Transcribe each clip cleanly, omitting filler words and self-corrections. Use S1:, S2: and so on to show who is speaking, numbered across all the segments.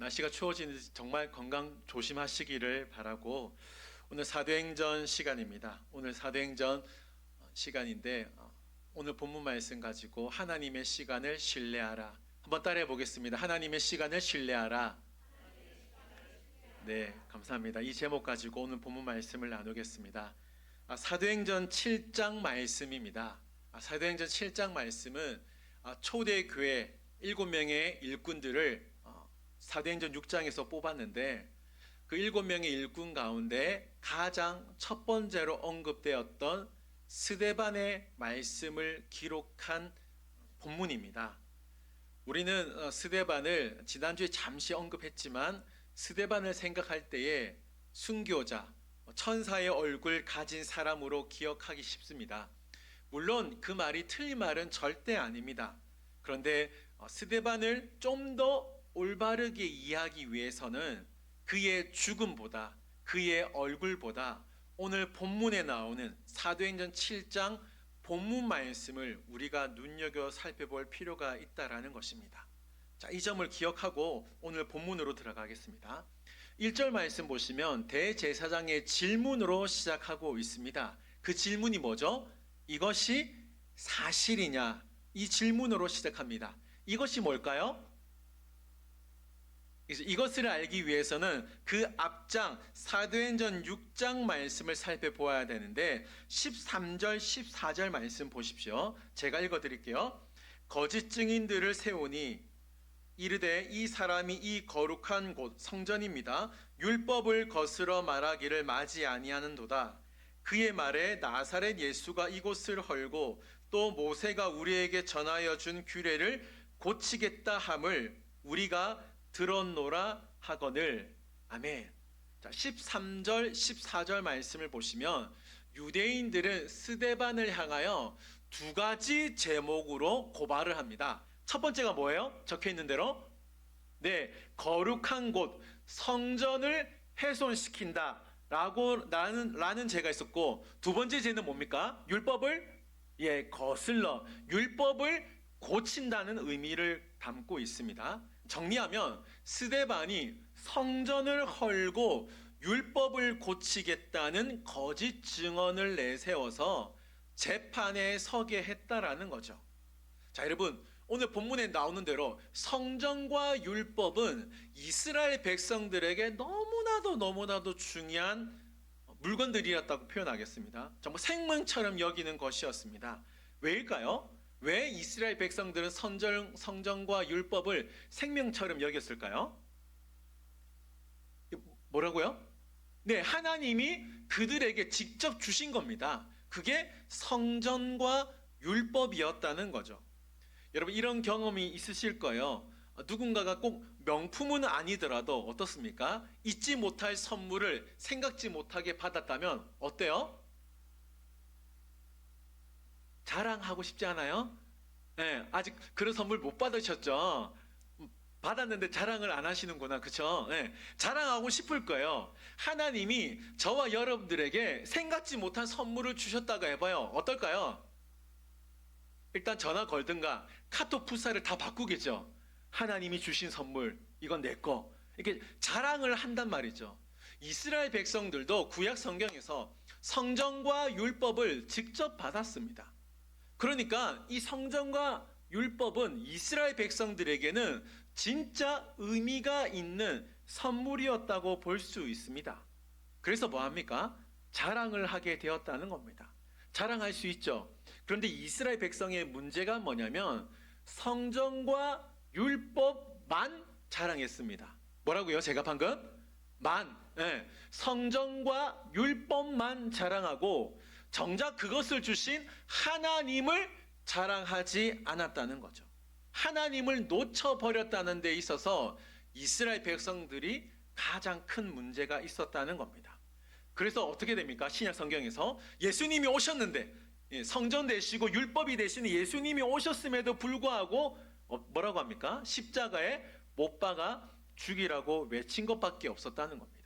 S1: 날씨가 추워지는데 정말 건강 조심하시기를 바라고, 오늘 사도행전 시간입니다. 오늘 사도행전 시간인데 오늘 본문 말씀 가지고 하나님의 시간을 신뢰하라. 한번 따라해 보겠습니다. 하나님의 시간을 신뢰하라. 네, 감사합니다. 이 제목 가지고 오늘 본문 말씀을 나누겠습니다. 사도행전 7장 말씀입니다. 사도행전 7장 말씀은 초대교회 7명의 일꾼들을 사도행전 6장에서 뽑았는데, 그 7명의 일꾼 가운데 가장 첫 번째로 언급되었던 스데반의 말씀을 기록한 본문입니다. 우리는 스데반을 지난주에 잠시 언급했지만, 스데반을 생각할 때에 순교자, 천사의 얼굴 가진 사람으로 기억하기 쉽습니다. 물론 그 말이 틀린 말은 절대 아닙니다. 그런데 스데반을 좀 더 올바르게 이해하기 위해서는 그의 죽음보다, 그의 얼굴보다 오늘 본문에 나오는 사도행전 7장 본문 말씀을 우리가 눈여겨 살펴볼 필요가 있다라는 것입니다. 자, 이 점을 기억하고 오늘 본문으로 들어가겠습니다. 1절 말씀 보시면 대제사장의 질문으로 시작하고 있습니다. 그 질문이 뭐죠? 이것이 사실이냐? 이 질문으로 시작합니다. 이것이 뭘까요? 이것을 알기 위해서는 그 앞장 사도행전 6장 말씀을 살펴보아야 되는데, 13절 14절 말씀 보십시오. 제가 읽어드릴게요. 거짓 증인들을 세우니 이르되 이 사람이 이 거룩한 곳 성전입니다. 율법을 거스러 말하기를 마지 아니하는도다. 그의 말에 나사렛 예수가 이곳을 헐고 또 모세가 우리에게 전하여 준 규례를 고치겠다 함을 우리가 들었노라 하거늘. 아멘. 자, 13절 14절 말씀을 보시면 유대인들은 스데반을 향하여 두 가지 제목으로 고발을 합니다. 첫 번째가 뭐예요? 적혀 있는 대로 거룩한 곳 성전을 훼손시킨다 라는 죄가 있었고, 두 번째 죄는 뭡니까? 율법을 거슬러 율법을 고친다는 의미를 담고 있습니다. 정리하면 스데반이 성전을 헐고 율법을 고치겠다는 거짓 증언을 내세워서 재판에 서게 했다라는 거죠. 자, 여러분, 오늘 본문에 나오는 대로 성전과 율법은 이스라엘 백성들에게 너무나도 중요한 물건들이었다고 표현하겠습니다. 정말 생명처럼 여기는 것이었습니다. 왜일까요? 왜 이스라엘 백성들은 성전과 율법을 생명처럼 여겼을까요? 뭐라고요? 네, 하나님이 그들에게 직접 주신 겁니다. 그게 성전과 율법이었다는 거죠. 여러분, 이런 경험이 있으실 거예요. 누군가가 꼭 명품은 아니더라도 어떻습니까? 잊지 못할 선물을 생각지 못하게 받았다면 어때요? 자랑하고 싶지 않아요? 네, 아직 그런 선물 못 받으셨죠? 받았는데 자랑을 안 하시는구나, 그쵸? 네, 자랑하고 싶을 거예요. 하나님이 저와 여러분들에게 생각지 못한 선물을 주셨다고 해봐요. 어떨까요? 일단 전화 걸든가 카톡 푸사를 다 바꾸겠죠. 하나님이 주신 선물, 이건 내 거. 이렇게 자랑을 한단 말이죠. 이스라엘 백성들도 구약 성경에서 성전과 율법을 직접 받았습니다. 그러니까 이 성전과 율법은 이스라엘 백성들에게는 진짜 의미가 있는 선물이었다고 볼 수 있습니다. 그래서 뭐합니까? 자랑을 하게 되었다는 겁니다. 자랑할 수 있죠. 그런데 이스라엘 백성의 문제가 뭐냐면 성전과 율법만 자랑했습니다. 뭐라고요? 제가 방금? 성전과 율법만 자랑하고 정작 그것을 주신 하나님을 자랑하지 않았다는 거죠. 하나님을 놓쳐버렸다는 데 있어서 이스라엘 백성들이 가장 큰 문제가 있었다는 겁니다. 그래서 어떻게 됩니까? 신약 성경에서 예수님이 오셨는데, 성전 되시고 율법이 되시는 예수님이 오셨음에도 불구하고 뭐라고 합니까? 십자가에 못 박아 죽이라고 외친 것밖에 없었다는 겁니다.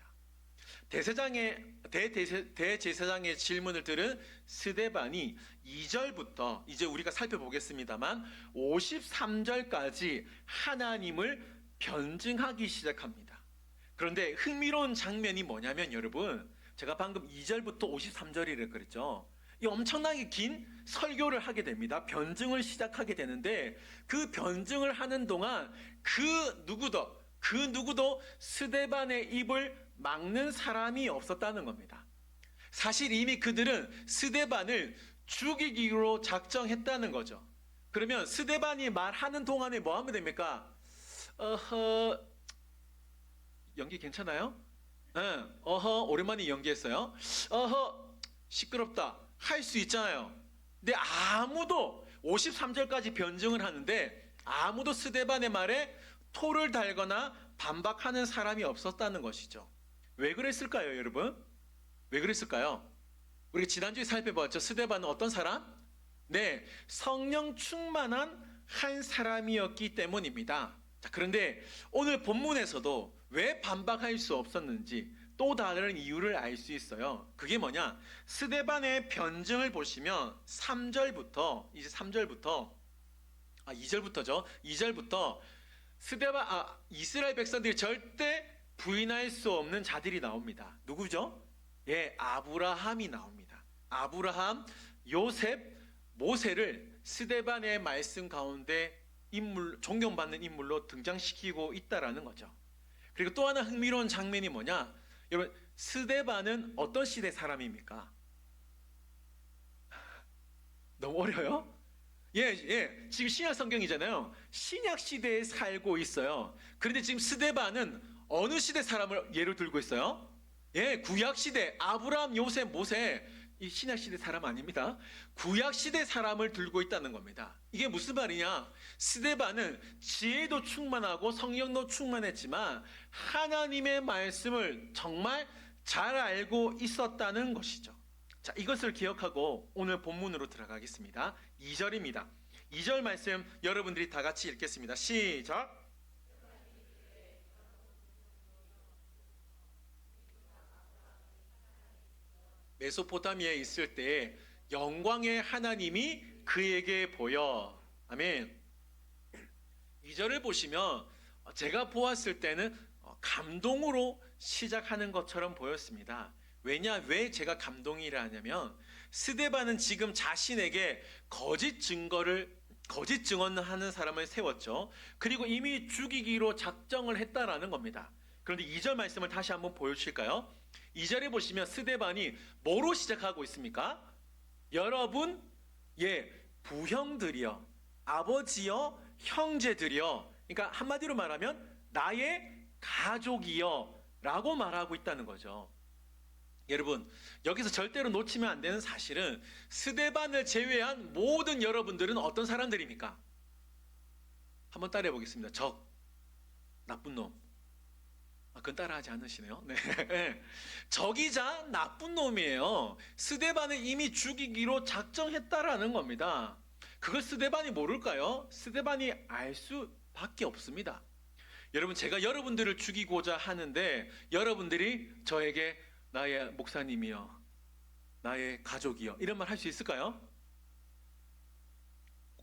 S1: 대제사장의 질문을 들은 스데반이 2절부터 이제 우리가 살펴보겠습니다만 53절까지 하나님을 변증하기 시작합니다. 그런데 흥미로운 장면이 뭐냐면 여러분, 제가 방금 2절부터 53절이라 그랬죠. 이 엄청나게 긴 설교를 하게 됩니다. 변증을 시작하게 되는데 그 변증을 하는 동안 그 누구도 스데반의 입을 막는 사람이 없었다는 겁니다. 사실 이미 그들은 스데반을 죽이기로 작정했다는 거죠. 그러면 스데반이 말하는 동안에 뭐 하면 됩니까? 연기 괜찮아요? 응. 오랜만에 연기했어요. 시끄럽다. 할 수 있잖아요. 근데 아무도 53절까지 변증을 하는데 아무도 스데반의 말에 토를 달거나 반박하는 사람이 없었다는 것이죠. 왜 그랬을까요, 여러분? 왜 그랬을까요? 우리가 지난주에 살펴봤죠. 스데반은 어떤 사람? 네, 성령 충만한 한 사람이었기 때문입니다. 자, 그런데 오늘 본문에서도 왜 반박할 수 없었는지 또 다른 이유를 알 수 있어요. 그게 뭐냐? 스데반의 변증을 보시면 3절부터 이제 3절부터 2절부터죠. 2절부터 이스라엘 백성들이 절대 부인할 수 없는 자들이 나옵니다. 누구죠? 예, 아브라함이 나옵니다. 아브라함, 요셉, 모세를 스데반의 말씀 가운데 존경받는 인물로 등장시키고 있다라는 거죠. 그리고 또 하나 흥미로운 장면이 뭐냐? 여러분, 스데반은 어떤 시대 사람입니까? 너무 어려요? 예, 지금 신약 성경이잖아요. 신약 시대에 살고 있어요. 그런데 지금 스데반은 어느 시대 사람을 예를 들고 있어요? 예, 구약 시대, 아브라함, 요셉, 모세, 이 신약 시대 사람 아닙니다. 구약 시대 사람을 들고 있다는 겁니다. 이게 무슨 말이냐? 스데반은 지혜도 충만하고 성령도 충만했지만 하나님의 말씀을 정말 잘 알고 있었다는 것이죠. 자, 이것을 기억하고 오늘 본문으로 들어가겠습니다. 2절입니다. 2절 말씀 여러분들이 다 같이 읽겠습니다. 시작. 메소포타미아에 있을 때 영광의 하나님이 그에게 보여. 아멘. 2절을 보시면 제가 보았을 때는 감동으로 시작하는 것처럼 보였습니다. 왜 제가 감동이라 하냐면 스데반은 지금 자신에게 거짓 증언을 하는 사람을 세웠죠. 그리고 이미 죽이기로 작정을 했다라는 겁니다. 그런데 2절 말씀을 다시 한번 보여주실까요? 2절에 보시면 스데반이 뭐로 시작하고 있습니까? 여러분, 예, 부형들이여, 아버지여, 형제들이여. 그러니까 한마디로 말하면 나의 가족이여 라고 말하고 있다는 거죠. 여러분, 여기서 절대로 놓치면 안 되는 사실은 스데반을 제외한 모든 여러분들은 어떤 사람들입니까? 한번 따라해 보겠습니다. 적, 나쁜 놈. 그건 따라하지 않으시네요. 네. 적이자 나쁜 놈이에요. 스데반을 이미 죽이기로 작정했다라는 겁니다. 그걸 스데반이 모를까요? 스데반이 알 수밖에 없습니다. 여러분, 제가 여러분들을 죽이고자 하는데 여러분들이 저에게 나의 목사님이여, 나의 가족이여 이런 말 할 수 있을까요?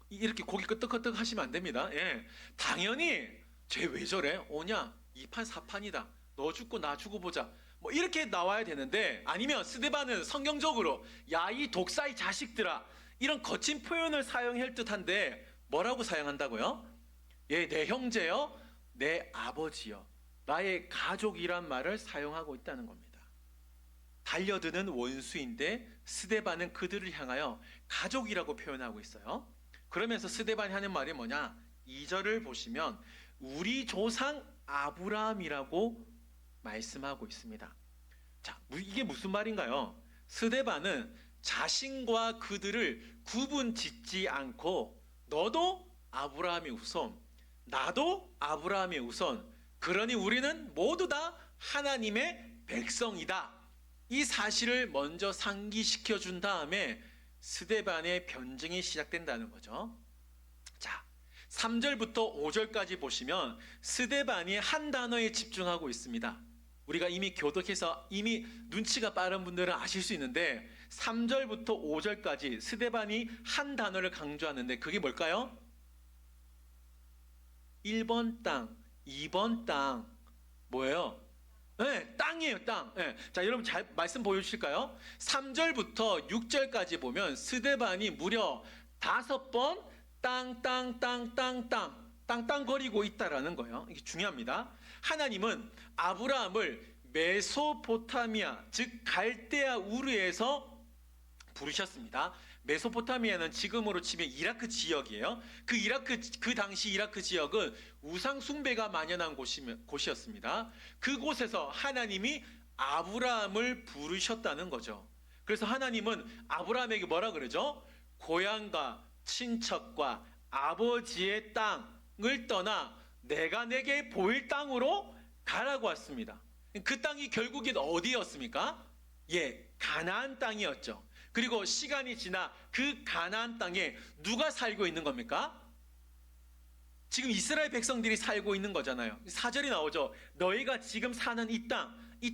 S1: 이렇게 고개 끄덕끄덕 하시면 안 됩니다. 예. 당연히 쟤 왜 저래? 오냐? 2판 4판이다. 너 죽고 나 죽고 보자. 뭐 이렇게 나와야 되는데, 아니면 스데반은 성경적으로 야, 이 독사의 자식들아, 이런 거친 표현을 사용할 듯한데 뭐라고 사용한다고요? 예, 내 형제여, 내 아버지여, 나의 가족이란 말을 사용하고 있다는 겁니다. 달려드는 원수인데 스데반은 그들을 향하여 가족이라고 표현하고 있어요. 그러면서 스데반이 하는 말이 뭐냐? 2절을 보시면 우리 조상 아브라함이라고 말씀하고 있습니다. 자, 이게 무슨 말인가요? 스데반은 자신과 그들을 구분 짓지 않고 너도 아브라함의 후손, 나도 아브라함의 후손, 그러니 우리는 모두 다 하나님의 백성이다. 이 사실을 먼저 상기시켜 준 다음에 스데반의 변증이 시작된다는 거죠. 자, 3절부터 5절까지 보시면 스데반이 한 단어에 집중하고 있습니다. 우리가 이미 교독해서 이미 눈치가 빠른 분들은 아실 수 있는데 3절부터 5절까지 스데반이 한 단어를 강조하는데 그게 뭘까요? 1번 땅, 2번 땅 뭐예요? 네, 땅이에요, 땅. 네. 자, 여러분 잘 말씀 보여주실까요? 3절부터 6절까지 보면 스데반이 무려 5번 땅땅거리고 있다라는 거예요. 이게 중요합니다. 하나님은 아브라함을 메소포타미아, 즉 갈대아 우르에서 부르셨습니다. 메소포타미아는 지금으로 치면 이라크 지역이에요. 그 당시 이라크 지역은 우상 숭배가 만연한 곳이었습니다. 그곳에서 하나님이 아브라함을 부르셨다는 거죠. 그래서 하나님은 아브라함에게 뭐라 그러죠? 고향과 친척과 아버지의 땅을 떠나 내가 내게 보일 땅으로 가라고 했습니다. 그 땅이 결국엔 어디였습니까? 예, 가나안 땅이었죠. 그리고 시간이 지나 그 가나안 땅에 누가 살고 있는 겁니까? 지금 이스라엘 백성들이 살고 있는 거잖아요. 4절이 나오죠. 너희가 지금 사는 이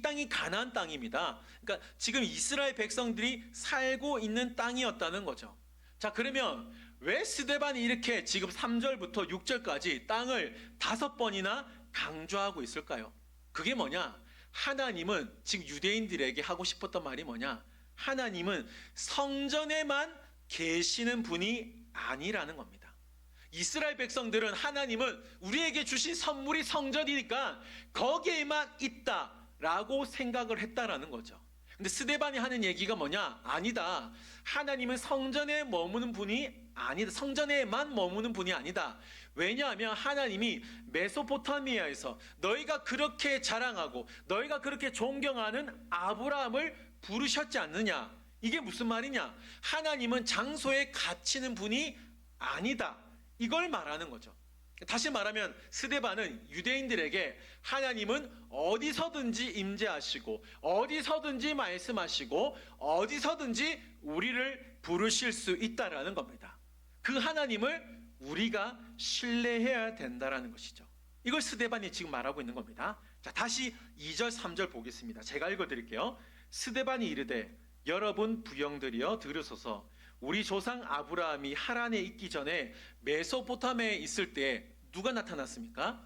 S1: 땅이 가나안 땅입니다. 그러니까 지금 이스라엘 백성들이 살고 있는 땅이었다는 거죠. 자, 그러면 왜 스데반이 이렇게 지금 3절부터 6절까지 땅을 5번이나 강조하고 있을까요? 그게 뭐냐? 하나님은 지금 유대인들에게 하고 싶었던 말이 뭐냐? 하나님은 성전에만 계시는 분이 아니라는 겁니다. 이스라엘 백성들은 하나님은 우리에게 주신 선물이 성전이니까 거기에만 있다라고 생각을 했다라는 거죠. 근데 스데반이 하는 얘기가 뭐냐? 아니다. 하나님은 성전에 머무는 분이 아니다. 성전에만 머무는 분이 아니다. 왜냐하면 하나님이 메소포타미아에서 너희가 그렇게 자랑하고 너희가 그렇게 존경하는 아브라함을 부르셨지 않느냐? 이게 무슨 말이냐? 하나님은 장소에 갇히는 분이 아니다. 이걸 말하는 거죠. 다시 말하면 스데반은 유대인들에게 하나님은 어디서든지 임재하시고 어디서든지 말씀하시고 어디서든지 우리를 부르실 수 있다라는 겁니다. 그 하나님을 우리가 신뢰해야 된다라는 것이죠. 이걸 스데반이 지금 말하고 있는 겁니다. 자, 다시 2절 3절 보겠습니다. 제가 읽어드릴게요. 스데반이 이르되 여러분 부영들이여 들으소서. 우리 조상 아브라함이 하란에 있기 전에 메소포타미아에 있을 때 누가 나타났습니까?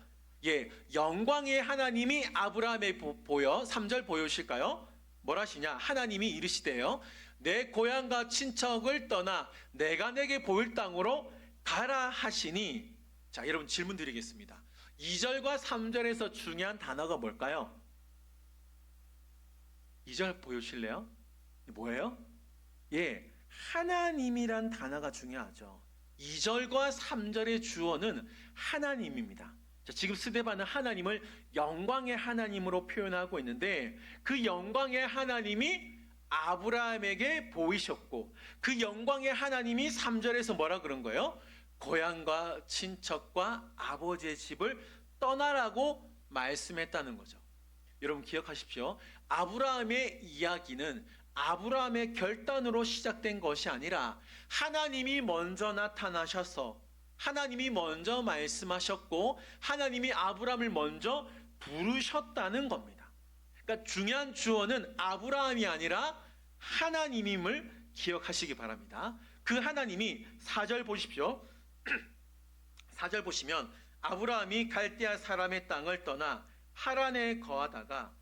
S1: 예, 영광의 하나님이 아브라함에 보여 3절 보여주실까요? 뭐라 하시냐? 하나님이 이르시되요 내 고향과 친척을 떠나 내가 내게 보일 땅으로 가라 하시니. 자, 여러분 질문 드리겠습니다. 2절과 3절에서 중요한 단어가 뭘까요? 2절 보여주실래요? 뭐예요? 예, 하나님이란 단어가 중요하죠. 2절과 3절의 주어는 하나님입니다. 자, 지금 스데반은 하나님을 영광의 하나님으로 표현하고 있는데 그 영광의 하나님이 아브라함에게 보이셨고 그 영광의 하나님이 3절에서 뭐라 그런 거예요? 고향과 친척과 아버지의 집을 떠나라고 말씀했다는 거죠. 여러분 기억하십시오. 아브라함의 이야기는 아브라함의 결단으로 시작된 것이 아니라 하나님이 먼저 나타나셔서 하나님이 먼저 말씀하셨고 하나님이 아브라함을 먼저 부르셨다는 겁니다. 그러니까 중요한 주어는 아브라함이 아니라 하나님임을 기억하시기 바랍니다. 그 하나님이 4절 보십시오. 4절 보시면 아브라함이 갈대아 사람의 땅을 떠나 하란에 거하다가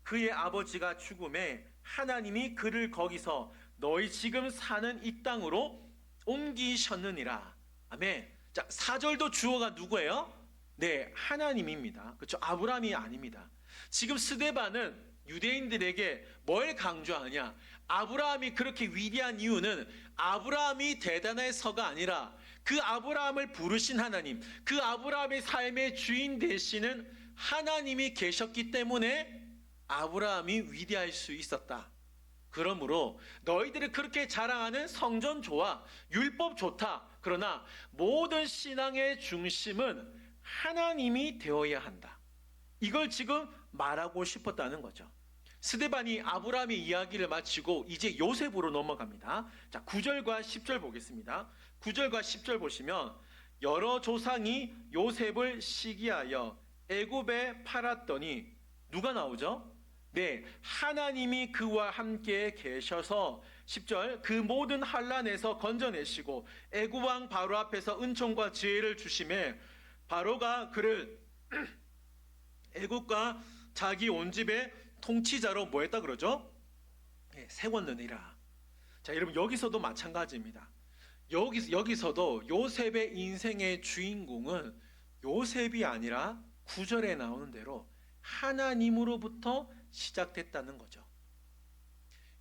S1: 그의 아버지가 죽음에 하나님이 그를 거기서 너희 지금 사는 이 땅으로 옮기셨느니라. 아멘. 자, 4절도 주어가 누구예요? 네, 하나님입니다. 그렇죠? 아브라함이 아닙니다. 지금 스데반은 유대인들에게 뭘 강조하냐? 아브라함이 그렇게 위대한 이유는 아브라함이 대단해서가 아니라 그 아브라함을 부르신 하나님, 그 아브라함의 삶의 주인 되시는 하나님이 계셨기 때문에 아브라함이 위대할 수 있었다. 그러므로 너희들이 그렇게 자랑하는 성전 좋아, 율법 좋다. 그러나 모든 신앙의 중심은 하나님이 되어야 한다. 이걸 지금 말하고 싶었다는 거죠. 스데반이 아브라함의 이야기를 마치고 이제 요셉으로 넘어갑니다. 자, 9절과 10절 보겠습니다. 9절과 10절 보시면 여러 조상이 요셉을 시기하여 애굽에 팔았더니 누가 나오죠? 네, 하나님이 그와 함께 계셔서 10절 그 모든 환난에서 건져내시고 애굽 왕 바로 앞에서 은총과 지혜를 주심에 바로가 그를 애국과 자기 온 집의 통치자로 뭐 했다 그러죠? 세웠느니라. 자, 여러분 여기서도 마찬가지입니다. 여기서도 요셉의 인생의 주인공은 요셉이 아니라 9절에 나오는 대로 하나님으로부터 시작됐다는 거죠.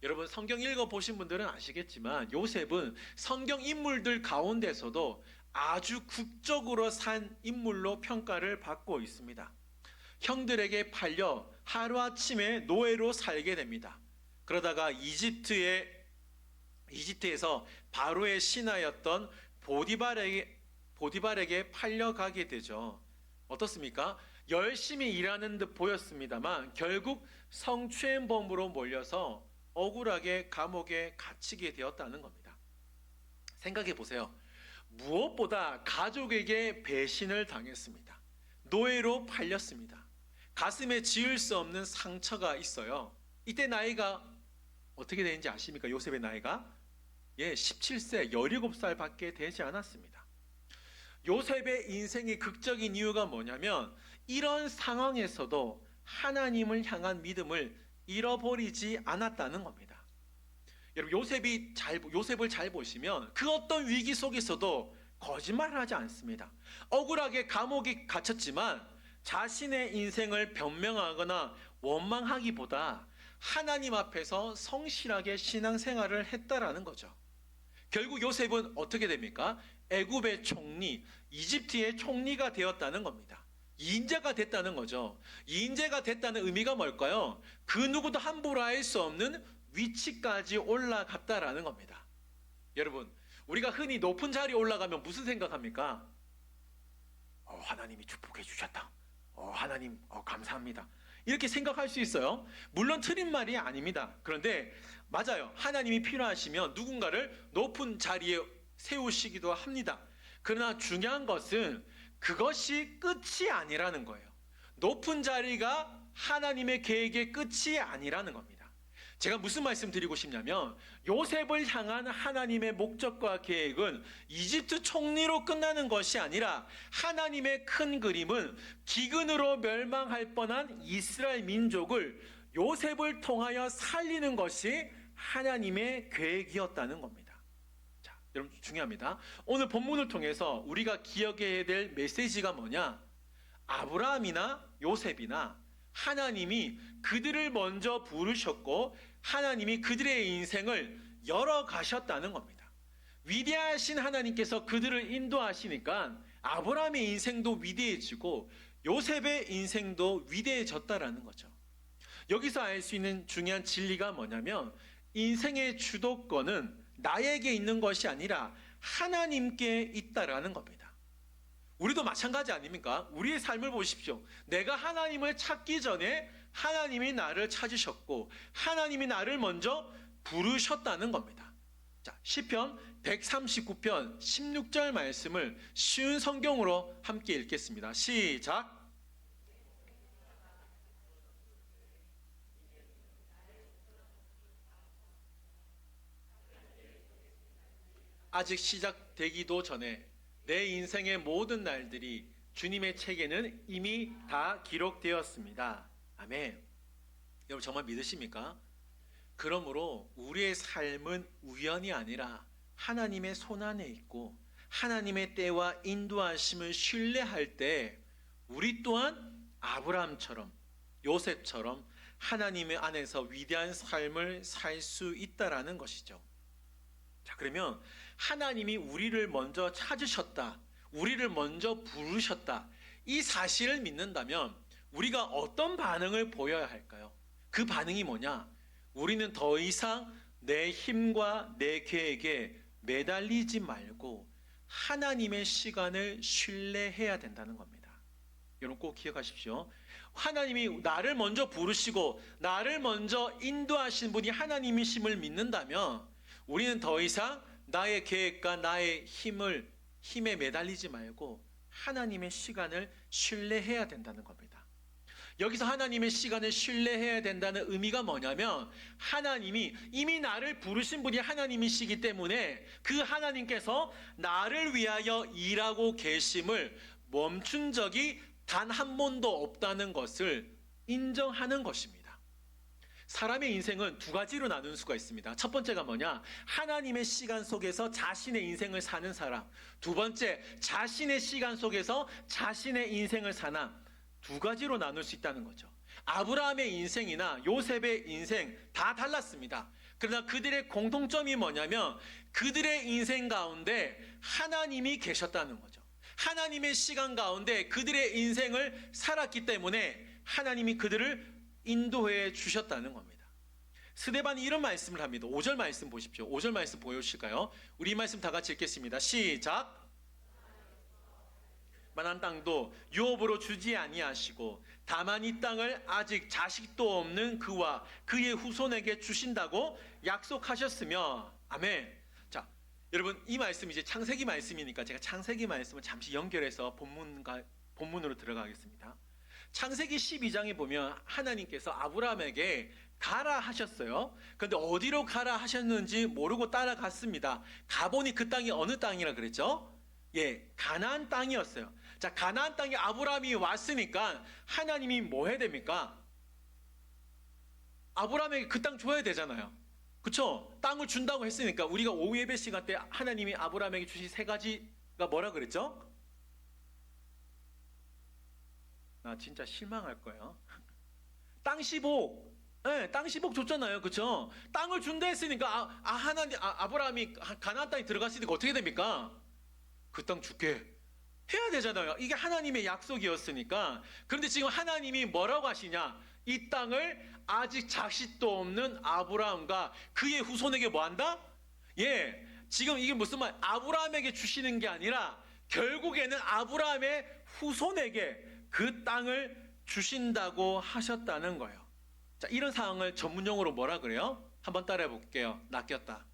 S1: 여러분 성경 읽어보신 분들은 아시겠지만 요셉은 성경 인물들 가운데서도 아주 극적으로 산 인물로 평가를 받고 있습니다. 형들에게 팔려 하루아침에 노예로 살게 됩니다. 그러다가 이집트에서 바로의 신하였던 보디발에게 팔려가게 되죠. 어떻습니까? 열심히 일하는 듯 보였습니다만 결국 성추행범으로 몰려서 억울하게 감옥에 갇히게 되었다는 겁니다. 생각해 보세요. 무엇보다 가족에게 배신을 당했습니다. 노예로 팔렸습니다. 가슴에 지을 수 없는 상처가 있어요. 이때 나이가 어떻게 되는지 아십니까? 요셉의 나이가 17세, 17살 밖에 되지 않았습니다. 요셉의 인생이 극적인 이유가 뭐냐면 이런 상황에서도 하나님을 향한 믿음을 잃어버리지 않았다는 겁니다. 여러분 요셉을 잘 보시면 그 어떤 위기 속에서도 거짓말을 하지 않습니다. 억울하게 감옥에 갇혔지만 자신의 인생을 변명하거나 원망하기보다 하나님 앞에서 성실하게 신앙생활을 했다라는 거죠. 결국 요셉은 어떻게 됩니까? 애굽의 총리, 이집트의 총리가 되었다는 겁니다. 인재가 됐다는 거죠. 인재가 됐다는 의미가 뭘까요? 그 누구도 함부로 할 수 없는 위치까지 올라갔다라는 겁니다. 여러분, 우리가 흔히 높은 자리에 올라가면 무슨 생각합니까? 하나님이 축복해 주셨다. 하나님 감사합니다. 이렇게 생각할 수 있어요. 물론 틀린 말이 아닙니다. 그런데 맞아요. 하나님이 필요하시면 누군가를 높은 자리에 세우시기도 합니다. 그러나 중요한 것은 그것이 끝이 아니라는 거예요. 높은 자리가 하나님의 계획의 끝이 아니라는 겁니다. 제가 무슨 말씀 드리고 싶냐면 요셉을 향한 하나님의 목적과 계획은 이집트 총리로 끝나는 것이 아니라 하나님의 큰 그림은 기근으로 멸망할 뻔한 이스라엘 민족을 요셉을 통하여 살리는 것이 하나님의 계획이었다는 겁니다. 자, 여러분 중요합니다. 오늘 본문을 통해서 우리가 기억해야 될 메시지가 뭐냐? 아브라함이나 요셉이나 하나님이 그들을 먼저 부르셨고 하나님이 그들의 인생을 열어가셨다는 겁니다. 위대하신 하나님께서 그들을 인도하시니까 아브라함의 인생도 위대해지고 요셉의 인생도 위대해졌다라는 거죠. 여기서 알 수 있는 중요한 진리가 뭐냐면 인생의 주도권은 나에게 있는 것이 아니라 하나님께 있다라는 겁니다. 우리도 마찬가지 아닙니까? 우리의 삶을 보십시오. 내가 하나님을 찾기 전에 하나님이 나를 찾으셨고 하나님이 나를 먼저 부르셨다는 겁니다. 자, 시편 139편 16절 말씀을 쉬운 성경으로 함께 읽겠습니다. 시작. 아직 시작되기도 전에 내 인생의 모든 날들이 주님의 책에는 이미 다 기록되었습니다. 아멘. 여러분 정말 믿으십니까? 그러므로 우리의 삶은 우연이 아니라 하나님의 손안에 있고 하나님의 때와 인도하심을 신뢰할 때 우리 또한 아브라함처럼 요셉처럼 하나님의 안에서 위대한 삶을 살 수 있다라는 것이죠. 자, 그러면 하나님이 우리를 먼저 찾으셨다, 우리를 먼저 부르셨다, 이 사실을 믿는다면 우리가 어떤 반응을 보여야 할까요? 그 반응이 뭐냐? 우리는 더 이상 내 힘과 내 계획에 매달리지 말고 하나님의 시간을 신뢰해야 된다는 겁니다. 여러분 꼭 기억하십시오. 하나님이 나를 먼저 부르시고 나를 먼저 인도하신 분이 하나님이심을 믿는다면 우리는 더 이상 나의 계획과 나의 힘에 매달리지 말고 하나님의 시간을 신뢰해야 된다는 겁니다. 여기서 하나님의 시간을 신뢰해야 된다는 의미가 뭐냐면 하나님이 이미 나를 부르신 분이 하나님이시기 때문에 그 하나님께서 나를 위하여 일하고 계심을 멈춘 적이 단 한 번도 없다는 것을 인정하는 것입니다. 사람의 인생은 두 가지로 나눌 수가 있습니다. 첫 번째가 뭐냐? 하나님의 시간 속에서 자신의 인생을 사는 사람. 두 번째, 자신의 시간 속에서 자신의 인생을 사는, 두 가지로 나눌 수 있다는 거죠. 아브라함의 인생이나 요셉의 인생 다 달랐습니다. 그러나 그들의 공통점이 뭐냐면 그들의 인생 가운데 하나님이 계셨다는 거죠. 하나님의 시간 가운데 그들의 인생을 살았기 때문에 하나님이 그들을 인도해 주셨다는 겁니다. 스데반이 이런 말씀을 합니다. 5절 말씀 보십시오. 5절 말씀 보여주실까요? 우리 이 말씀 다 같이 읽겠습니다. 시작. 만한 땅도 유업으로 주지 아니하시고 다만 이 땅을 아직 자식도 없는 그와 그의 후손에게 주신다고 약속하셨으며. 아멘. 자, 여러분, 이 말씀 이제 창세기 말씀이니까 제가 창세기 말씀을 잠시 연결해서 본문으로 들어가겠습니다. 창세기 12장에 보면 하나님께서 아브라함에게 가라 하셨어요. 그런데 어디로 가라 하셨는지 모르고 따라갔습니다. 가보니 그 땅이 어느 땅이라 그랬죠? 예, 가나안 땅이었어요. 자, 가나안 땅에 아브라함이 왔으니까 하나님이 뭐 해야 됩니까? 아브라함에게 그 땅 줘야 되잖아요. 그쵸? 땅을 준다고 했으니까 우리가 오후 예배 시간 때 하나님이 아브라함에게 주신 세 가지가 뭐라 그랬죠? 나 진짜 실망할 거예요. 땅 15. 네, 땅 10억 줬잖아요. 그쵸? 땅을 준다 했으니까 아브라함이 가나안 땅에 들어갔으니까 어떻게 됩니까? 그 땅 줄게 해야 되잖아요. 이게 하나님의 약속이었으니까. 그런데 지금 하나님이 뭐라고 하시냐? 이 땅을 아직 자식도 없는 아브라함과 그의 후손에게 뭐 한다? 예, 지금 이게 무슨 말? 아브라함에게 주시는 게 아니라 결국에는 아브라함의 후손에게 그 땅을 주신다고 하셨다는 거예요. 자, 이런 상황을 전문용어로 뭐라 그래요? 한번 따라해 볼게요. 낚였다.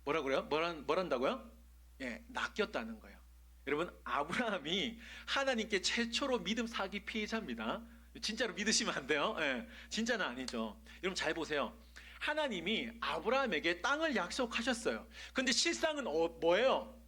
S1: 뭐라 그래요? 뭐란다고요? 예, 낚였다는 거예요. 여러분, 아브라함이 하나님께 최초로 믿음 사기 피해자입니다. 진짜로 믿으시면 안 돼요. 예, 진짜는 아니죠. 여러분 잘 보세요. 하나님이 아브라함에게 땅을 약속하셨어요. 근데 실상은 뭐예요?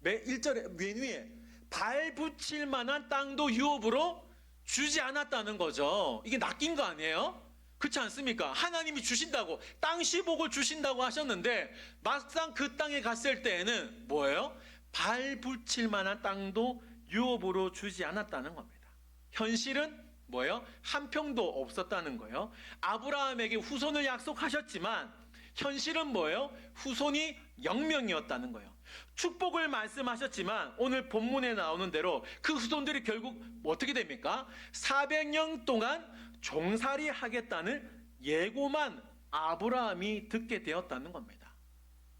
S1: 1절에 맨 위에 발 붙일 만한 땅도 유업으로 주지 않았다는 거죠. 이게 낚인 거 아니에요? 그렇지 않습니까? 하나님이 주신다고, 땅 10억을 주신다고 하셨는데 막상 그 땅에 갔을 때에는 뭐예요? 발 붙일 만한 땅도 유업으로 주지 않았다는 겁니다. 현실은 뭐예요? 한 평도 없었다는 거예요. 아브라함에게 후손을 약속하셨지만 현실은 뭐예요? 후손이 0명이었다는 거예요. 축복을 말씀하셨지만 오늘 본문에 나오는 대로 그 후손들이 결국 어떻게 됩니까? 400년 동안 종살이 하겠다는 예고만 아브라함이 듣게 되었다는 겁니다.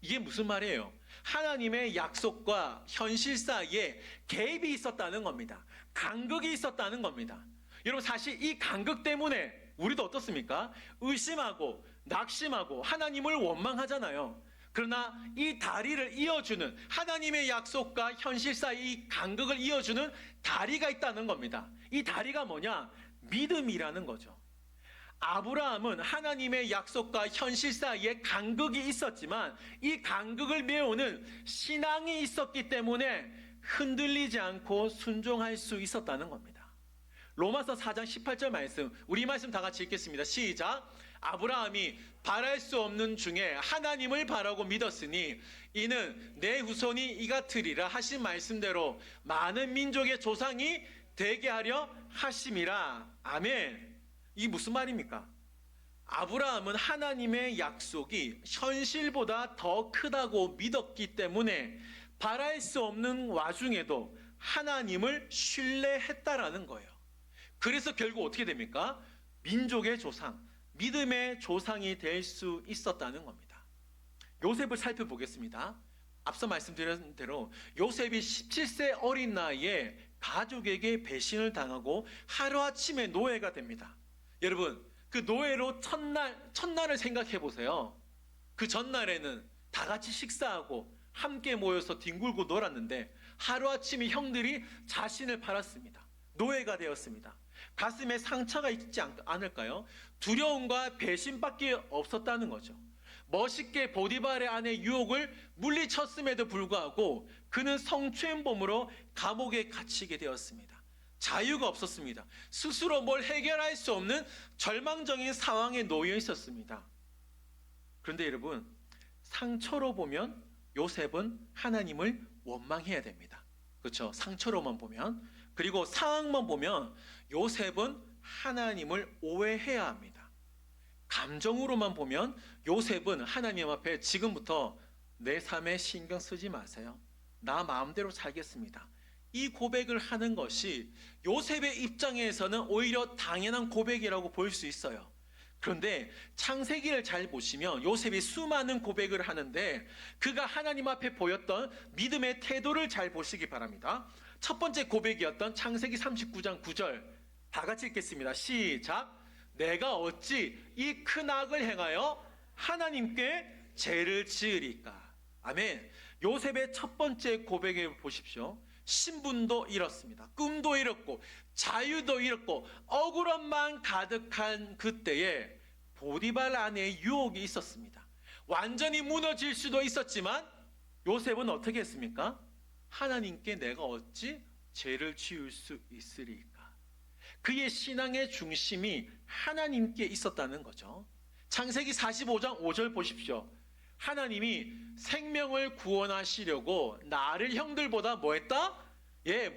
S1: 이게 무슨 말이에요? 하나님의 약속과 현실 사이에 갭이 있었다는 겁니다. 간극이 있었다는 겁니다. 여러분, 사실 이 간극 때문에 우리도 어떻습니까? 의심하고 낙심하고 하나님을 원망하잖아요. 그러나 이 다리를 이어주는, 하나님의 약속과 현실 사이 이 간극을 이어주는 다리가 있다는 겁니다. 이 다리가 뭐냐? 믿음이라는 거죠. 아브라함은 하나님의 약속과 현실 사이에 간극이 있었지만 이 간극을 메우는 신앙이 있었기 때문에 흔들리지 않고 순종할 수 있었다는 겁니다. 로마서 4장 18절 말씀, 우리 말씀 다 같이 읽겠습니다. 시작. 아브라함이 바랄 수 없는 중에 하나님을 바라고 믿었으니 이는 내 후손이 이같으리라 하신 말씀대로 많은 민족의 조상이 되게 하려 하심이라. 아멘. 이게 무슨 말입니까? 아브라함은 하나님의 약속이 현실보다 더 크다고 믿었기 때문에 바랄 수 없는 와중에도 하나님을 신뢰했다라는 거예요. 그래서 결국 어떻게 됩니까? 민족의 조상, 믿음의 조상이 될 수 있었다는 겁니다. 요셉을 살펴보겠습니다. 앞서 말씀드린 대로 요셉이 17세 어린 나이에 가족에게 배신을 당하고 하루아침에 노예가 됩니다. 여러분, 그 노예로 첫날을 생각해 보세요. 그 전날에는 다 같이 식사하고 함께 모여서 뒹굴고 놀았는데 하루아침에 형들이 자신을 팔았습니다. 노예가 되었습니다. 가슴에 상처가 있지 않을까요? 두려움과 배신밖에 없었다는 거죠. 멋있게 보디발의 아내 유혹을 물리쳤음에도 불구하고 그는 성추행범으로 감옥에 갇히게 되었습니다. 자유가 없었습니다. 스스로 뭘 해결할 수 없는 절망적인 상황에 놓여 있었습니다. 그런데 여러분, 상처로 보면 요셉은 하나님을 원망해야 됩니다. 그렇죠? 상처로만 보면. 그리고 상황만 보면 요셉은 하나님을 오해해야 합니다. 감정으로만 보면 요셉은 하나님 앞에 지금부터 내 삶에 신경 쓰지 마세요. 나 마음대로 살겠습니다. 이 고백을 하는 것이 요셉의 입장에서는 오히려 당연한 고백이라고 볼 수 있어요. 그런데 창세기를 잘 보시면 요셉이 수많은 고백을 하는데 그가 하나님 앞에 보였던 믿음의 태도를 잘 보시기 바랍니다. 첫 번째 고백이었던 창세기 39장 9절 다 같이 읽겠습니다. 시작. 내가 어찌 이 큰 악을 행하여 하나님께 죄를 지으리까. 아멘. 요셉의 첫 번째 고백에 보십시오. 신분도 잃었습니다. 꿈도 잃었고 자유도 잃었고 억울함만 가득한 그때에 보디발 아내의 유혹이 있었습니다. 완전히 무너질 수도 있었지만 요셉은 어떻게 했습니까? 하나님께 내가 어찌 죄를 지을 수 있으리까. 그의 신앙의 중심이 하나님께 있었다는 거죠. 창세기 45장 5절 보십시오. 하나님이 생명을 구원하시려고 나를 형들보다 뭐했다?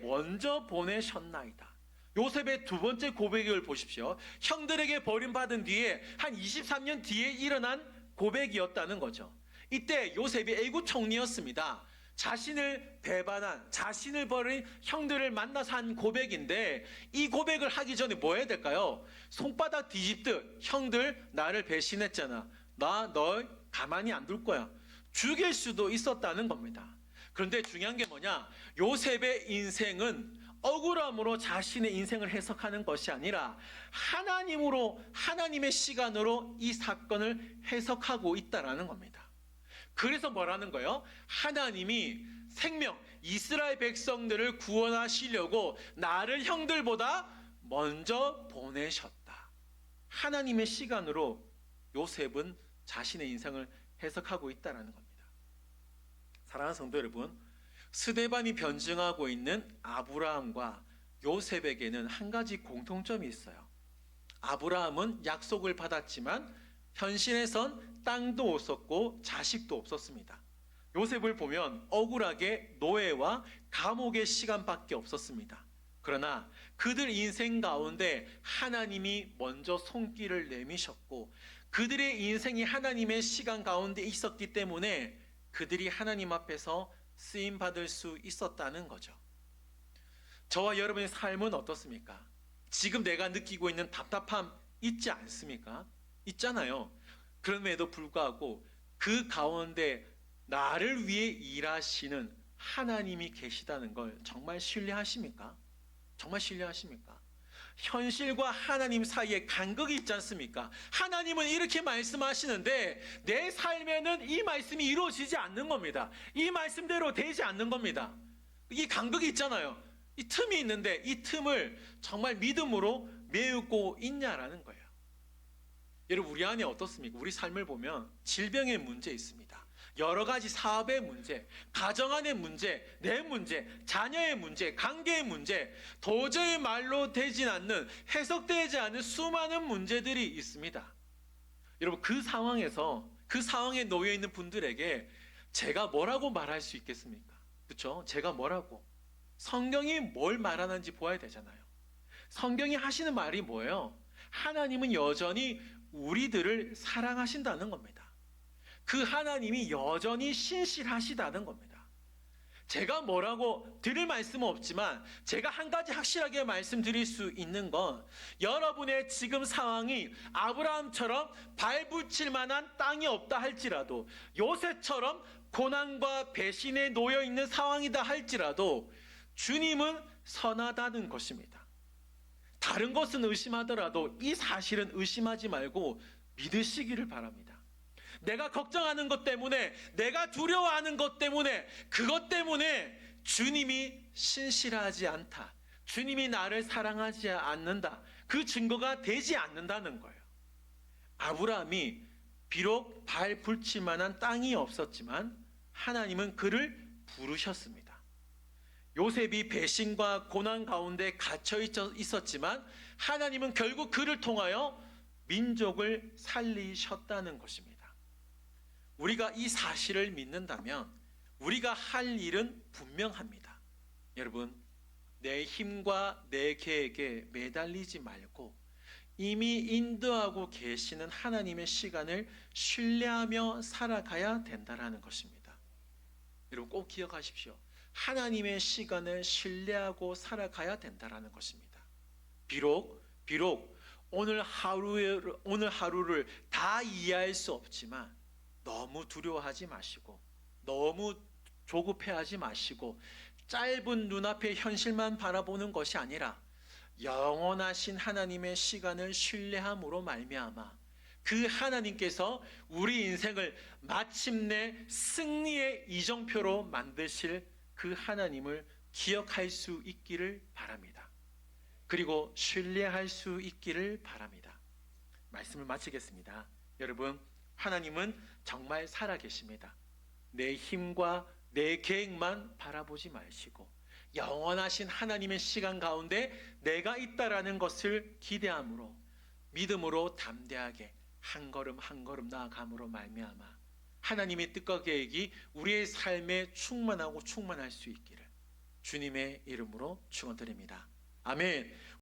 S1: 먼저 보내셨나이다. 요셉의 두 번째 고백을 보십시오. 형들에게 버림받은 뒤에 한 23년 뒤에 일어난 고백이었다는 거죠. 이때 요셉이 애굽 총리였습니다. 자신을 배반한, 자신을 버린 형들을 만나서 한 고백인데 이 고백을 하기 전에 뭐 해야 될까요? 손바닥 뒤집듯 형들 나를 배신했잖아. 나 널 가만히 안 둘 거야. 죽일 수도 있었다는 겁니다. 그런데 중요한 게 뭐냐? 요셉의 인생은 억울함으로 자신의 인생을 해석하는 것이 아니라 하나님으로, 하나님의 시간으로 이 사건을 해석하고 있다라는 겁니다. 그래서 뭐라는 거예요? 하나님이 생명, 이스라엘 백성들을 구원하시려고 나를 형들보다 먼저 보내셨다. 하나님의 시간으로 요셉은 자신의 인생을 해석하고 있다는 겁니다. 사랑하는 성도 여러분, 스데반이 변증하고 있는 아브라함과 요셉에게는 한 가지 공통점이 있어요. 아브라함은 약속을 받았지만 현실에선 땅도 없었고 자식도 없었습니다. 요셉을 보면 억울하게 노예와 감옥의 시간밖에 없었습니다. 그러나 그들 인생 가운데 하나님이 먼저 손길을 내미셨고 그들의 인생이 하나님의 시간 가운데 있었기 때문에 그들이 하나님 앞에서 쓰임받을 수 있었다는 거죠. 저와 여러분의 삶은 어떻습니까? 지금 내가 느끼고 있는 답답함 있지 않습니까? 있잖아요. 그럼에도 불구하고 그 가운데 나를 위해 일하시는 하나님이 계시다는 걸 정말 신뢰하십니까? 정말 신뢰하십니까? 현실과 하나님 사이에 간극이 있지 않습니까? 하나님은 이렇게 말씀하시는데 내 삶에는 이 말씀이 이루어지지 않는 겁니다. 이 말씀대로 되지 않는 겁니다. 이 간극이 있잖아요. 이 틈이 있는데 이 틈을 정말 믿음으로 메우고 있냐라는 거예요. 여러분, 우리 안에 어떻습니까? 우리 삶을 보면 질병의 문제 있습니다. 여러 가지 사업의 문제, 가정 안의 문제, 내 문제, 자녀의 문제, 관계의 문제, 도저히 말로 되진 않는, 해석되지 않는 수많은 문제들이 있습니다. 여러분, 그 상황에서 그 상황에 놓여 있는 분들에게 제가 뭐라고 말할 수 있겠습니까? 그렇죠? 제가 뭐라고? 성경이 뭘 말하는지 보아야 되잖아요. 성경이 하시는 말이 뭐예요? 하나님은 여전히 우리들을 사랑하신다는 겁니다. 그 하나님이 여전히 신실하시다는 겁니다. 제가 뭐라고 드릴 말씀은 없지만 제가 한 가지 확실하게 말씀드릴 수 있는 건 여러분의 지금 상황이 아브라함처럼 발붙일 만한 땅이 없다 할지라도 요셉처럼 고난과 배신에 놓여 있는 상황이다 할지라도 주님은 선하다는 것입니다. 다른 것은 의심하더라도 이 사실은 의심하지 말고 믿으시기를 바랍니다. 내가 걱정하는 것 때문에, 내가 두려워하는 것 때문에, 그것 때문에 주님이 신실하지 않다, 주님이 나를 사랑하지 않는다, 그 증거가 되지 않는다는 거예요. 아브라함이 비록 발 붙일 만한 땅이 없었지만 하나님은 그를 부르셨습니다. 요셉이 배신과 고난 가운데 갇혀 있었지만 하나님은 결국 그를 통하여 민족을 살리셨다는 것입니다. 우리가 이 사실을 믿는다면 우리가 할 일은 분명합니다. 여러분, 내 힘과 내 계획에 매달리지 말고 이미 인도하고 계시는 하나님의 시간을 신뢰하며 살아가야 된다는 것입니다. 여러분 꼭 기억하십시오. 하나님의 시간을 신뢰하고 살아가야 된다는 것입니다. 비록 오늘 하루를 다 이해할 수 없지만 너무 두려워하지 마시고 너무 조급해하지 마시고 짧은 눈앞의 현실만 바라보는 것이 아니라 영원하신 하나님의 시간을 신뢰함으로 말미암아 그 하나님께서 우리 인생을 마침내 승리의 이정표로 만드실 그 하나님을 기억할 수 있기를 바랍니다. 그리고 신뢰할 수 있기를 바랍니다. 말씀을 마치겠습니다. 여러분, 하나님은 정말 살아계십니다. 내 힘과 내 계획만 바라보지 마시고 영원하신 하나님의 시간 가운데 내가 있다라는 것을 기대함으로 믿음으로 담대하게 한 걸음 한 걸음 나아감으로 말미암아 하나님의 뜻과 계획이 우리의 삶에 충만하고 충만할 수 있기를 주님의 이름으로 축원드립니다. 아멘.